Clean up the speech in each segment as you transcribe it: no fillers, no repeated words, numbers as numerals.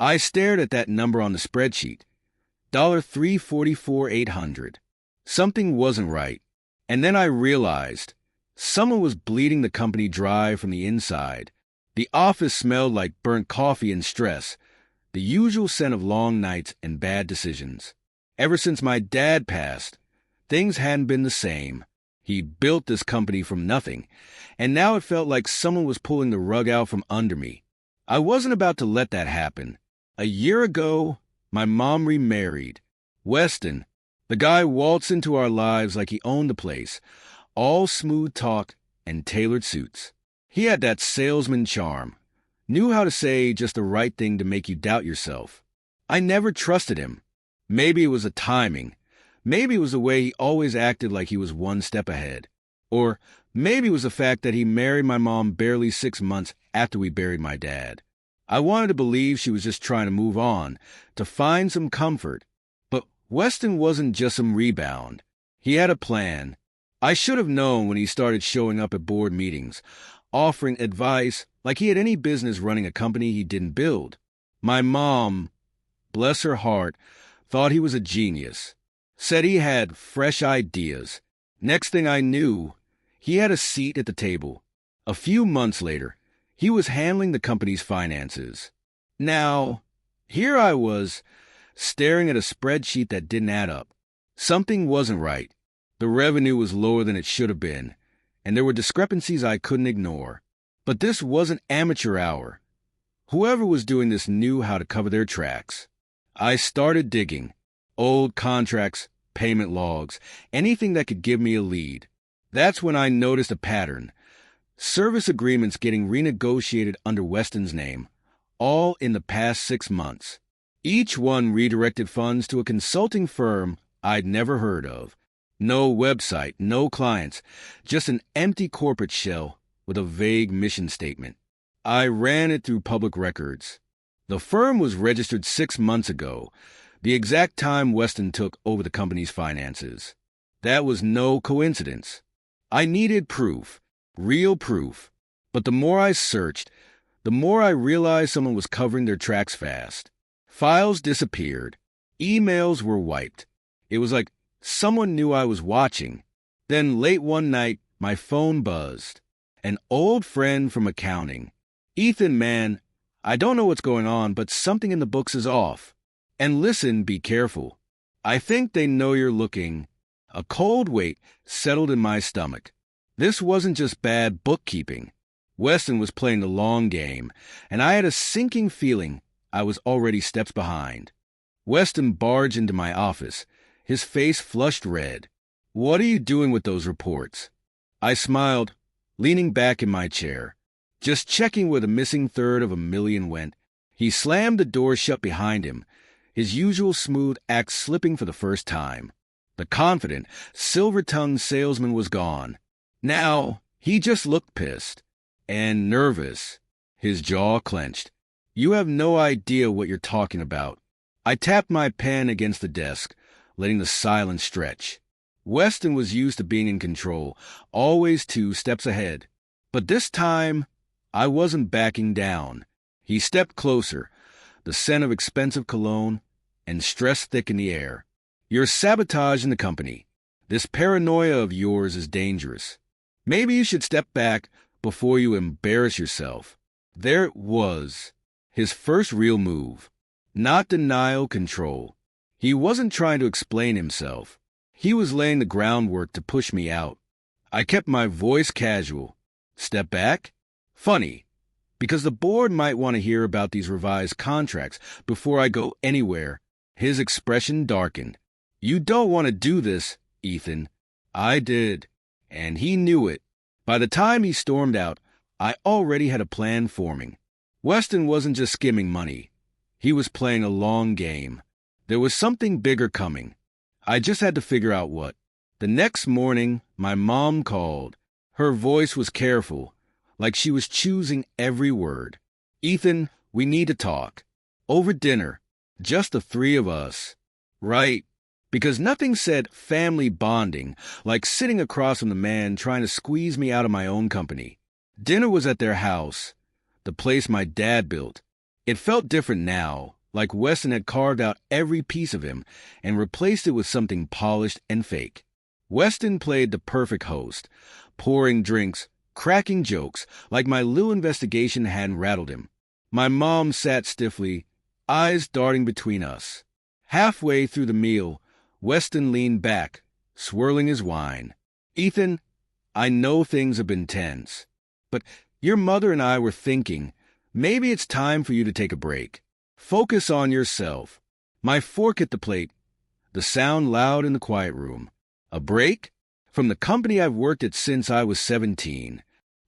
I stared at that number on the spreadsheet. $344,800. Something wasn't right. And then I realized someone was bleeding the company dry from the inside. The office smelled like burnt coffee and stress, the usual scent of long nights and bad decisions. Ever since my dad passed, things hadn't been the same. He built this company from nothing, and now it felt like someone was pulling the rug out from under me. I wasn't about to let that happen. A year ago, my mom remarried. Weston, the guy, waltzed into our lives like he owned the place, all smooth talk and tailored suits. He had that salesman charm, knew how to say just the right thing to make you doubt yourself. I never trusted him. Maybe it was the timing. Maybe it was the way he always acted like he was one step ahead. Or maybe it was the fact that he married my mom barely 6 months after we buried my dad. I wanted to believe she was just trying to move on, to find some comfort. But Weston wasn't just some rebound. He had a plan. I should have known when he started showing up at board meetings, offering advice like he had any business running a company he didn't build. My mom, bless her heart, thought he was a genius. Said he had fresh ideas. Next thing I knew, he had a seat at the table. A few months later, he was handling the company's finances. Now, here I was, staring at a spreadsheet that didn't add up. Something wasn't right. The revenue was lower than it should have been, and there were discrepancies I couldn't ignore. But this wasn't amateur hour. Whoever was doing this knew how to cover their tracks. I started digging. Old contracts, payment logs, anything that could give me a lead. That's when I noticed a pattern. Service agreements getting renegotiated under Weston's name, all in the past 6 months. Each one redirected funds to a consulting firm I'd never heard of. No website, no clients, just an empty corporate shell with a vague mission statement. I ran it through public records. The firm was registered 6 months ago, the exact time Weston took over the company's finances. That was no coincidence. I needed proof, real proof. But the more I searched, the more I realized someone was covering their tracks fast. Files disappeared. Emails were wiped. It was like someone knew I was watching. Then late one night, my phone buzzed. An old friend from accounting. "Ethan, man, I don't know what's going on, but something in the books is off. And listen, be careful. I think they know you're looking." A cold weight settled in my stomach. This wasn't just bad bookkeeping. Weston was playing the long game, and I had a sinking feeling I was already steps behind. Weston barged into my office, his face flushed red. "What are you doing with those reports?" I smiled, leaning back in my chair. "Just checking where the missing third of a million went." He slammed the door shut behind him, his usual smooth act slipping for the first time. The confident, silver-tongued salesman was gone. Now, he just looked pissed and nervous, his jaw clenched. "You have no idea what you're talking about." I tapped my pen against the desk, letting the silence stretch. Weston was used to being in control, always 2 steps ahead. But this time, I wasn't backing down. He stepped closer, the scent of expensive cologne, and stress thick in the air. "You're sabotaging the company. This paranoia of yours is dangerous. Maybe you should step back before you embarrass yourself." There it was, his first real move. Not denial, control. He wasn't trying to explain himself. He was laying the groundwork to push me out. I kept my voice casual. "Step back?" Funny, because the board might want to hear about these revised contracts before I go anywhere. His expression darkened. "You don't want to do this, Ethan." I did, and he knew it. By the time he stormed out, I already had a plan forming. Weston wasn't just skimming money. He was playing a long game. There was something bigger coming. I just had to figure out what. The next morning, my mom called. Her voice was careful, like she was choosing every word. "Ethan, we need to talk. Over dinner. Just the 3 of us." Right. Because nothing said family bonding like sitting across from the man trying to squeeze me out of my own company. Dinner was at their house, the place my dad built. It felt different now, like Weston had carved out every piece of him and replaced it with something polished and fake. Weston played the perfect host, pouring drinks, cracking jokes, like my little investigation hadn't rattled him. My mom sat stiffly, eyes darting between us. Halfway through the meal, Weston leaned back, swirling his wine. "Ethan, I know things have been tense, but your mother and I were thinking, maybe it's time for you to take a break. Focus on yourself." My fork hit the plate, the sound loud in the quiet room. A break? From the company I've worked at since I was 17.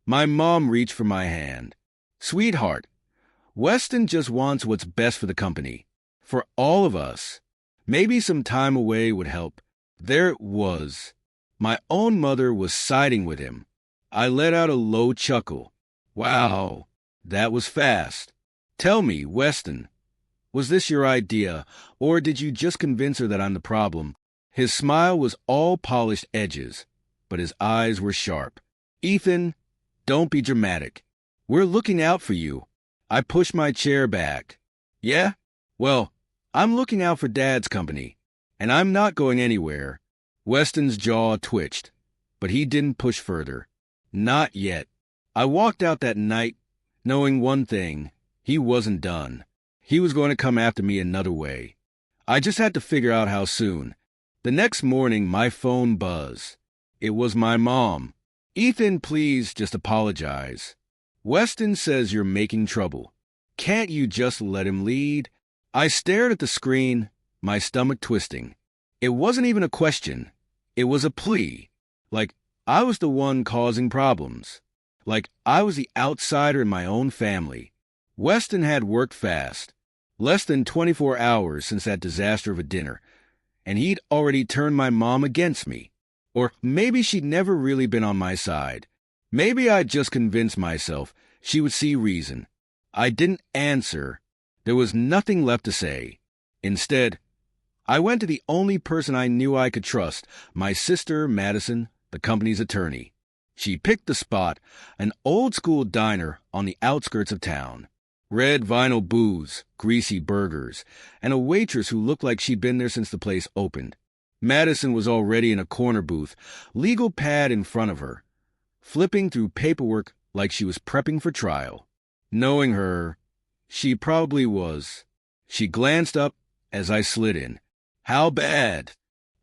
My mom reached for my hand. "Sweetheart, Weston just wants what's best for the company. For all of us. Maybe some time away would help." There it was. My own mother was siding with him. I let out a low chuckle. "Wow, that was fast. Tell me, Weston, was this your idea, or did you just convince her that I'm the problem?" His smile was all polished edges, but his eyes were sharp. "Ethan, don't be dramatic. We're looking out for you." I pushed my chair back. "Yeah? Well, I'm looking out for Dad's company, and I'm not going anywhere." Weston's jaw twitched, but he didn't push further. Not yet. I walked out that night knowing one thing. He wasn't done. He was going to come after me another way. I just had to figure out how soon. The next morning, my phone buzzed. It was my mom. "Ethan, please just apologize. Weston says you're making trouble. Can't you just let him lead?" I stared at the screen, my stomach twisting. It wasn't even a question. It was a plea. Like I was the one causing problems. Like I was the outsider in my own family. Weston had worked fast. Less than 24 hours since that disaster of a dinner, and he'd already turned my mom against me. Or maybe she'd never really been on my side. Maybe I'd just convinced myself she would see reason. I didn't answer. There was nothing left to say. Instead, I went to the only person I knew I could trust, my sister, Madison, the company's attorney. She picked the spot, an old-school diner on the outskirts of town. Red vinyl booths, greasy burgers, and a waitress who looked like she'd been there since the place opened. Madison was already in a corner booth, legal pad in front of her, flipping through paperwork like she was prepping for trial. Knowing her, she probably was. She glanced up as I slid in. "How bad?"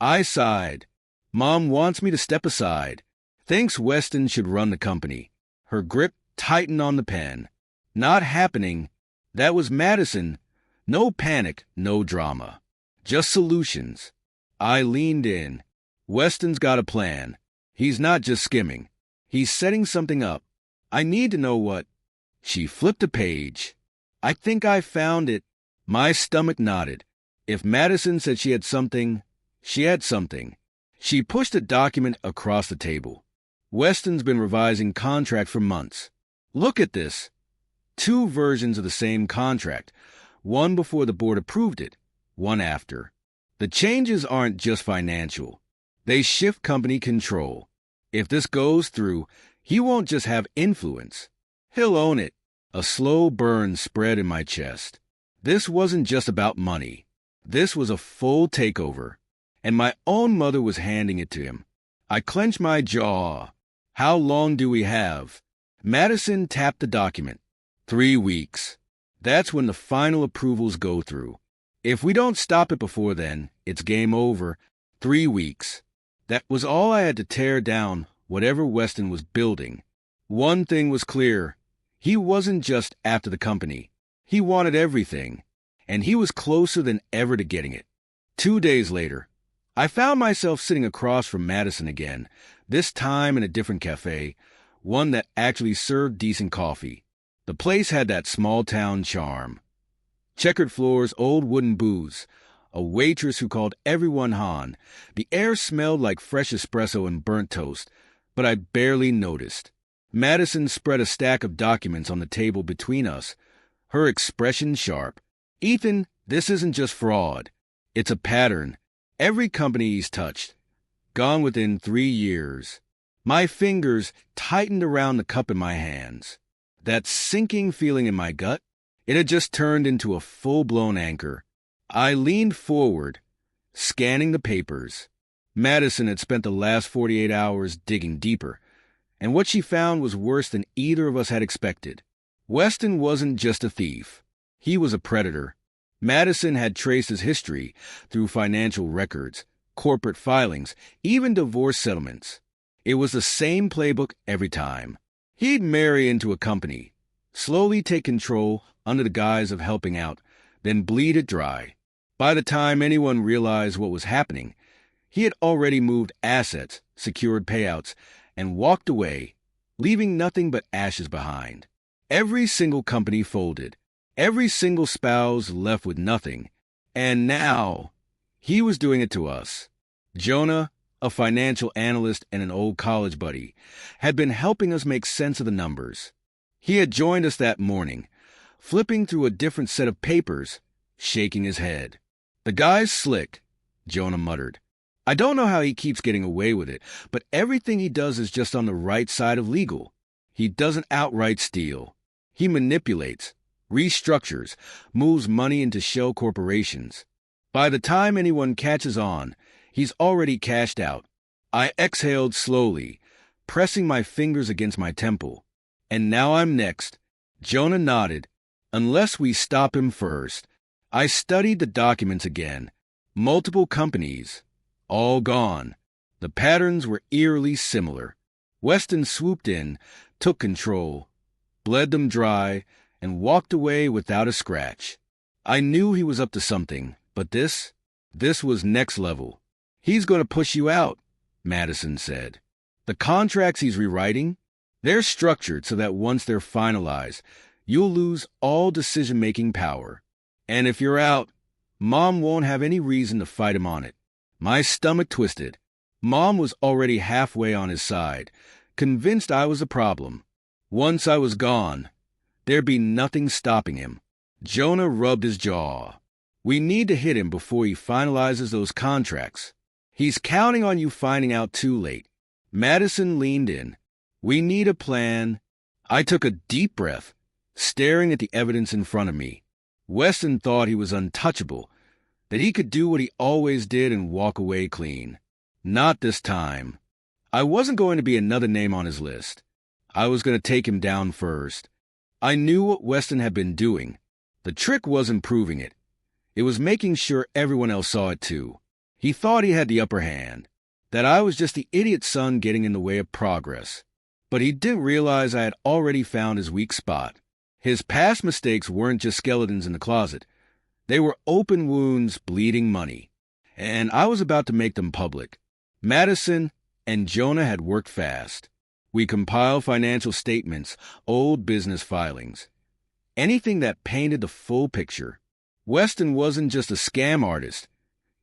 I sighed. "Mom wants me to step aside. Thinks Weston should run the company." Her grip tightened on the pen. "Not happening." That was Madison. No panic, no drama. Just solutions. I leaned in. "Weston's got a plan. He's not just skimming. He's setting something up. I need to know what." She flipped a page. "I think I found it." My stomach nodded. If Madison said she had something, she had something. She pushed a document across the table. "Weston's been revising contract for months. Look at this." 2 versions of the same contract, one before the board approved it, one after. The changes aren't just financial. They shift company control. If this goes through, he won't just have influence. He'll own it. A slow burn spread in my chest. This wasn't just about money. This was a full takeover. And my own mother was handing it to him. I clenched my jaw. "How long do we have?" Madison tapped the document. 3 weeks. That's when the final approvals go through. If we don't stop it before then, it's game over. 3 weeks. That was all I had to tear down whatever Weston was building. One thing was clear. He wasn't just after the company. He wanted everything. And he was closer than ever to getting it. 2 days later, I found myself sitting across from Madison again, this time in a different cafe, one that actually served decent coffee. The place had that small-town charm. Checkered floors, old wooden booths, a waitress who called everyone Han. The air smelled like fresh espresso and burnt toast, but I barely noticed. Madison spread a stack of documents on the table between us, her expression sharp. "Ethan, this isn't just fraud. It's a pattern. Every company he's touched. Gone within 3 years." My fingers tightened around the cup in my hands. That sinking feeling in my gut, It had just turned into a full-blown anchor. I leaned forward, scanning the papers. Madison had spent the last 48 hours digging deeper, and what she found was worse than either of us had expected. Weston wasn't just a thief. He was a predator. Madison had traced his history through financial records, corporate filings, even divorce settlements. It was the same playbook every time. He'd marry into a company, slowly take control under the guise of helping out, then bleed it dry. By the time anyone realized what was happening, he had already moved assets, secured payouts, and walked away, leaving nothing but ashes behind. Every single company folded. Every single spouse left with nothing. And now, he was doing it to us. Jonah, a financial analyst and an old college buddy, had been helping us make sense of the numbers. He had joined us that morning, flipping through a different set of papers, shaking his head. "The guy's slick," Jonah muttered. "I don't know how he keeps getting away with it, but everything he does is just on the right side of legal. He doesn't outright steal. He manipulates, restructures, moves money into shell corporations. By the time anyone catches on, he's already cashed out." I exhaled slowly, pressing my fingers against my temple. "And now I'm next." Jonah nodded. "Unless we stop him first." I studied the documents again. Multiple companies, all gone. The patterns were eerily similar. Weston swooped in, took control, bled them dry, and walked away without a scratch. I knew he was up to something, but this was next level. "He's going to push you out," Madison said. "The contracts he's rewriting, they're structured so that once they're finalized, you'll lose all decision-making power. And if you're out, Mom won't have any reason to fight him on it." My stomach twisted. Mom was already halfway on his side, convinced I was a problem. Once I was gone, there'd be nothing stopping him. Jonah rubbed his jaw. "We need to hit him before he finalizes those contracts. He's counting on you finding out too late." Madison leaned in. "We need a plan." I took a deep breath, staring at the evidence in front of me. Weston thought he was untouchable, that he could do what he always did and walk away clean. Not this time. I wasn't going to be another name on his list. I was going to take him down first. I knew what Weston had been doing. The trick wasn't proving it. It was making sure everyone else saw it too. He thought he had the upper hand, that I was just the idiot son getting in the way of progress. But he didn't realize I had already found his weak spot. His past mistakes weren't just skeletons in the closet. They were open wounds bleeding money. And I was about to make them public. Madison and Jonah had worked fast. We compiled financial statements, old business filings. Anything that painted the full picture. Weston wasn't just a scam artist.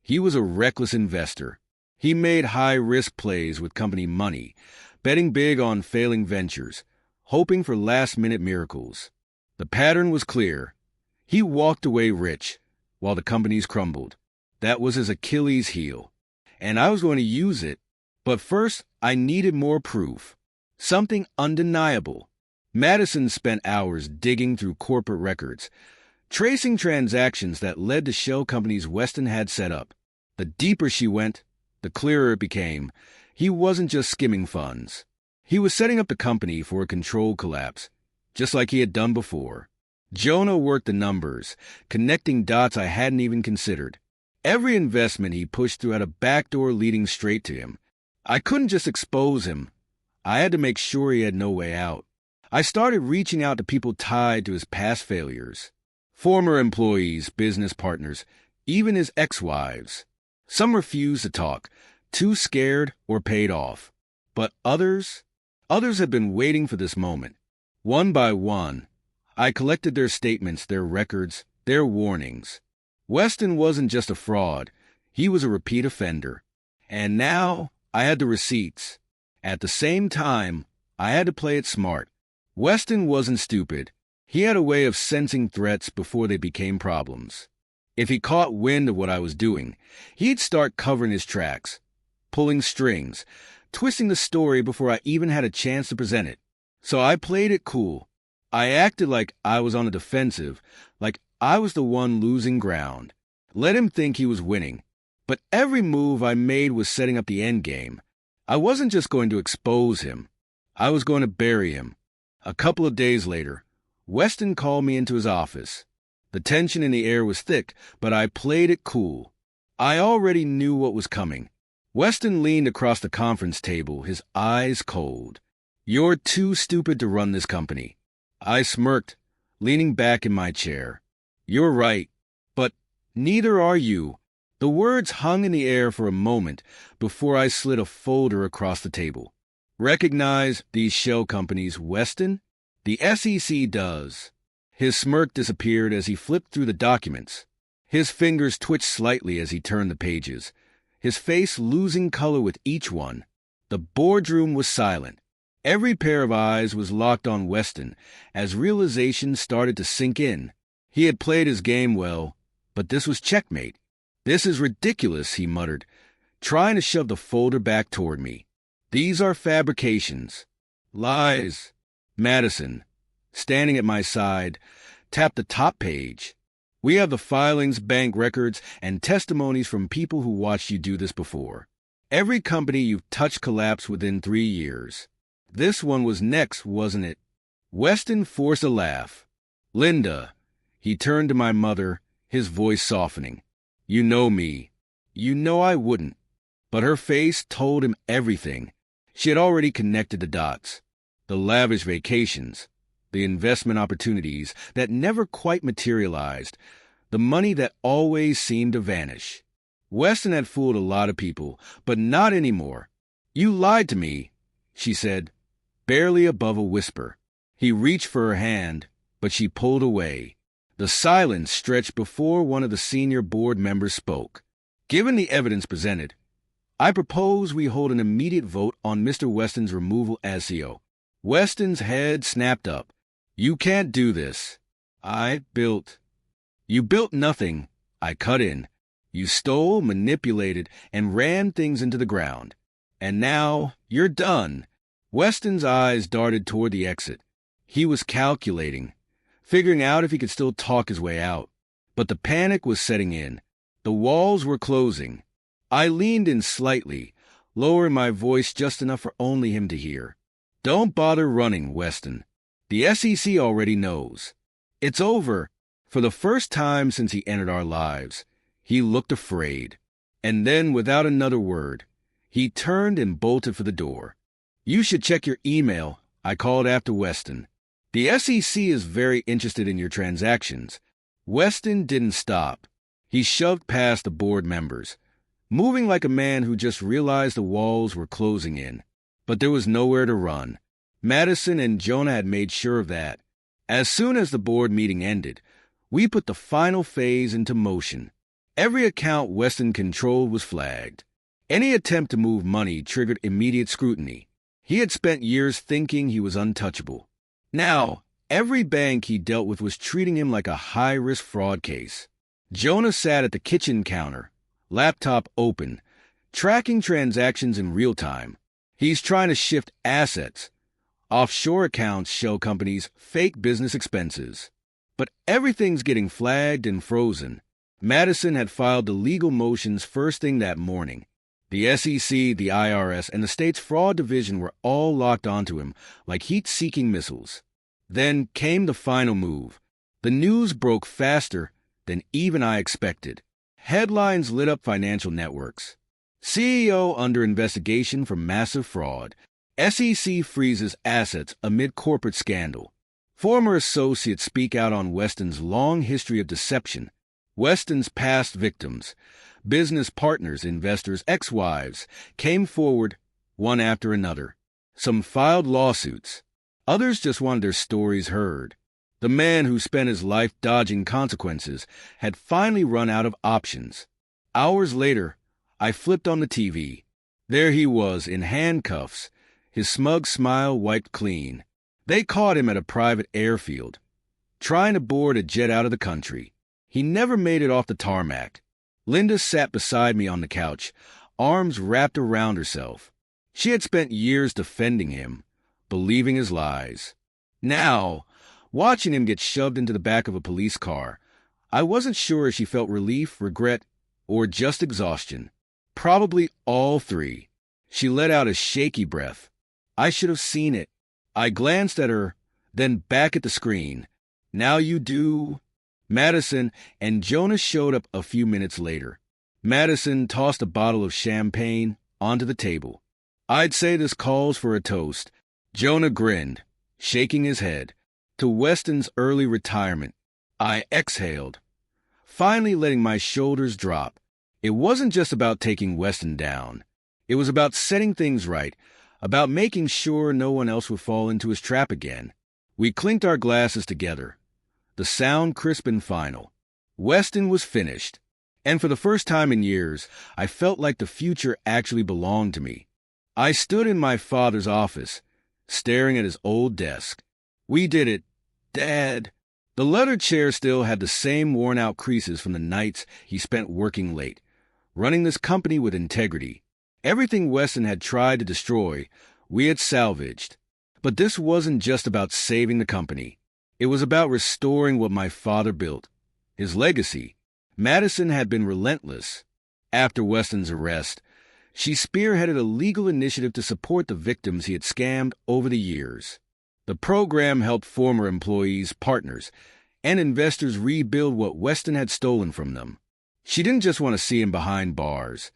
He was a reckless investor. He made high-risk plays with company money, betting big on failing ventures, hoping for last-minute miracles. The pattern was clear. He walked away rich, while the companies crumbled. That was his Achilles heel. And I was going to use it. But first, I needed more proof. Something undeniable. Madison spent hours digging through corporate records, tracing transactions that led to shell companies Weston had set up. The deeper she went, the clearer it became. He wasn't just skimming funds. He was setting up the company for a controlled collapse, just like he had done before. Jonah worked the numbers, connecting dots I hadn't even considered. Every investment he pushed through had a backdoor leading straight to him. I couldn't just expose him. I had to make sure he had no way out. I started reaching out to people tied to his past failures. Former employees, business partners, even his ex-wives. Some refused to talk, too scared or paid off. But others had been waiting for this moment. One by one, I collected their statements, their records, their warnings. Weston wasn't just a fraud. He was a repeat offender. And now I had the receipts. At the same time, I had to play it smart. Weston wasn't stupid. He had a way of sensing threats before they became problems. If he caught wind of what I was doing, he'd start covering his tracks, pulling strings, twisting the story before I even had a chance to present it. So I played it cool. I acted like I was on the defensive, like I was the one losing ground. Let him think he was winning. But every move I made was setting up the end game. I wasn't just going to expose him. I was going to bury him. A couple of days later, Weston called me into his office. The tension in the air was thick, but I played it cool. I already knew what was coming. Weston leaned across the conference table, his eyes cold. "You're too stupid to run this company." I smirked, leaning back in my chair. "You're right, but neither are you." The words hung in the air for a moment before I slid a folder across the table. "Recognize these shell companies, Weston? The SEC does." His smirk disappeared as he flipped through the documents. His fingers twitched slightly as he turned the pages, his face losing color with each one. The boardroom was silent. Every pair of eyes was locked on Weston as realization started to sink in. He had played his game well, but this was checkmate. "This is ridiculous," he muttered, trying to shove the folder back toward me. "These are fabrications. Lies." Madison, standing at my side, tapped the top page. "We have the filings, bank records, and testimonies from people who watched you do this before. Every company you've touched collapsed within 3 years. This one was next, wasn't it?" Weston forced a laugh. "Linda," he turned to my mother, his voice softening. "You know me. You know I wouldn't." But her face told him everything. She had already connected the dots. The lavish vacations, the investment opportunities that never quite materialized, the money that always seemed to vanish. Weston had fooled a lot of people, but not anymore. "You lied to me," she said, barely above a whisper. He reached for her hand, but she pulled away. The silence stretched before one of the senior board members spoke. "Given the evidence presented, I propose we hold an immediate vote on Mr. Weston's removal as CEO." Weston's head snapped up. "You can't do this. You built nothing," I cut in. "You stole, manipulated, and ran things into the ground. And now you're done." Weston's eyes darted toward the exit. He was calculating, figuring out if he could still talk his way out. But the panic was setting in. The walls were closing. I leaned in slightly, lowering my voice just enough for only him to hear. "Don't bother running, Weston. The SEC already knows. It's over." For the first time since he entered our lives, he looked afraid. And then, without another word, he turned and bolted for the door. "You should check your email," I called after Weston. "The SEC is very interested in your transactions." Weston didn't stop. He shoved past the board members, moving like a man who just realized the walls were closing in. But there was nowhere to run. Madison and Jonah had made sure of that. As soon as the board meeting ended, we put the final phase into motion. Every account Weston controlled was flagged. Any attempt to move money triggered immediate scrutiny. He had spent years thinking he was untouchable. Now, every bank he dealt with was treating him like a high-risk fraud case. Jonah sat at the kitchen counter, laptop open, tracking transactions in real time. He's trying to shift assets, offshore accounts, shell companies, fake business expenses. But everything's getting flagged and frozen. Madison had filed the legal motions first thing that morning. The SEC, the IRS, and the state's fraud division were all locked onto him like heat-seeking missiles. Then came the final move. The news broke faster than even I expected. Headlines lit up financial networks. CEO under investigation for massive fraud. SEC freezes assets amid corporate scandal. Former associates speak out on Weston's long history of deception. Weston's past victims, business partners, investors, ex-wives, came forward one after another. Some filed lawsuits. Others just wanted their stories heard. The man who spent his life dodging consequences had finally run out of options. Hours later, I flipped on the TV. There he was in handcuffs, his smug smile wiped clean. They caught him at a private airfield, trying to board a jet out of the country. He never made it off the tarmac. Linda sat beside me on the couch, arms wrapped around herself. She had spent years defending him, believing his lies. Now, watching him get shoved into the back of a police car. I wasn't sure if she felt relief, regret, or just exhaustion. Probably all three. She let out a shaky breath. I should have seen it. I glanced at her, then back at the screen. Now you do. Madison and Jonas showed up a few minutes later. Madison tossed a bottle of champagne onto the table. I'd say this calls for a toast. Jonah grinned, shaking his head. To Weston's early retirement. I exhaled, finally letting my shoulders drop. It wasn't just about taking Weston down. It was about setting things right, about making sure no one else would fall into his trap again. We clinked our glasses together, the sound crisp and final. Weston was finished, and for the first time in years, I felt like the future actually belonged to me. I stood in my father's office, staring at his old desk. We did it, Dad. The leather chair still had the same worn-out creases from the nights he spent working late, running this company with integrity. Everything Weston had tried to destroy, we had salvaged. But this wasn't just about saving the company. It was about restoring what my father built, his legacy. Madison had been relentless. After Weston's arrest, she spearheaded a legal initiative to support the victims he had scammed over the years. The program helped former employees, partners, and investors rebuild what Weston had stolen from them. She didn't just want to see him behind bars.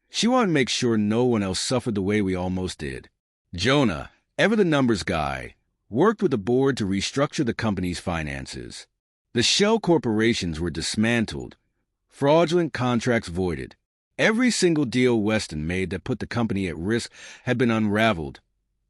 She wanted to make sure no one else suffered the way we almost did. Jonah, ever the numbers guy, worked with the board to restructure the company's finances. The shell corporations were dismantled, fraudulent contracts voided. Every single deal Weston made that put the company at risk had been unraveled,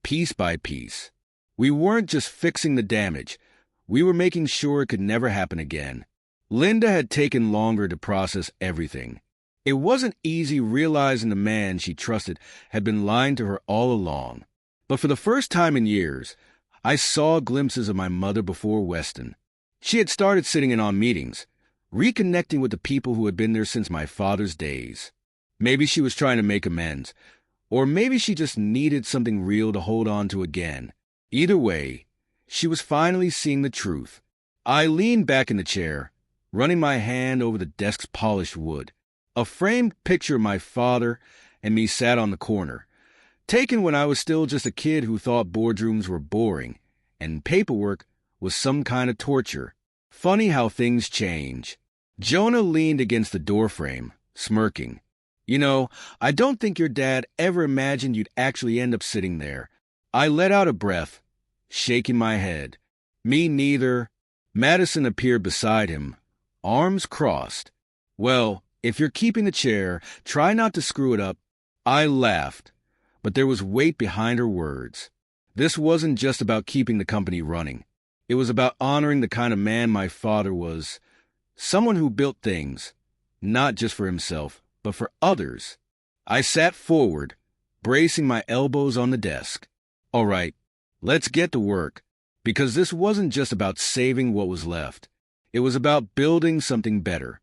piece by piece. We weren't just fixing the damage. We were making sure it could never happen again. Linda had taken longer to process everything. It wasn't easy realizing the man she trusted had been lying to her all along. But for the first time in years, I saw glimpses of my mother before Weston. She had started sitting in on meetings, reconnecting with the people who had been there since my father's days. Maybe she was trying to make amends, or maybe she just needed something real to hold on to again. Either way, she was finally seeing the truth. I leaned back in the chair, running my hand over the desk's polished wood. A framed picture of my father and me sat on the corner, taken when I was still just a kid who thought boardrooms were boring and paperwork was some kind of torture. Funny how things change. Jonah leaned against the doorframe, smirking. You know, I don't think your dad ever imagined you'd actually end up sitting there. I let out a breath, shaking my head. Me neither. Madison appeared beside him, arms crossed. Well, if you're keeping the chair, try not to screw it up. I laughed, but there was weight behind her words. This wasn't just about keeping the company running. It was about honoring the kind of man my father was. Someone who built things, not just for himself, but for others. I sat forward, bracing my elbows on the desk. All right, let's get to work, because this wasn't just about saving what was left. It was about building something better.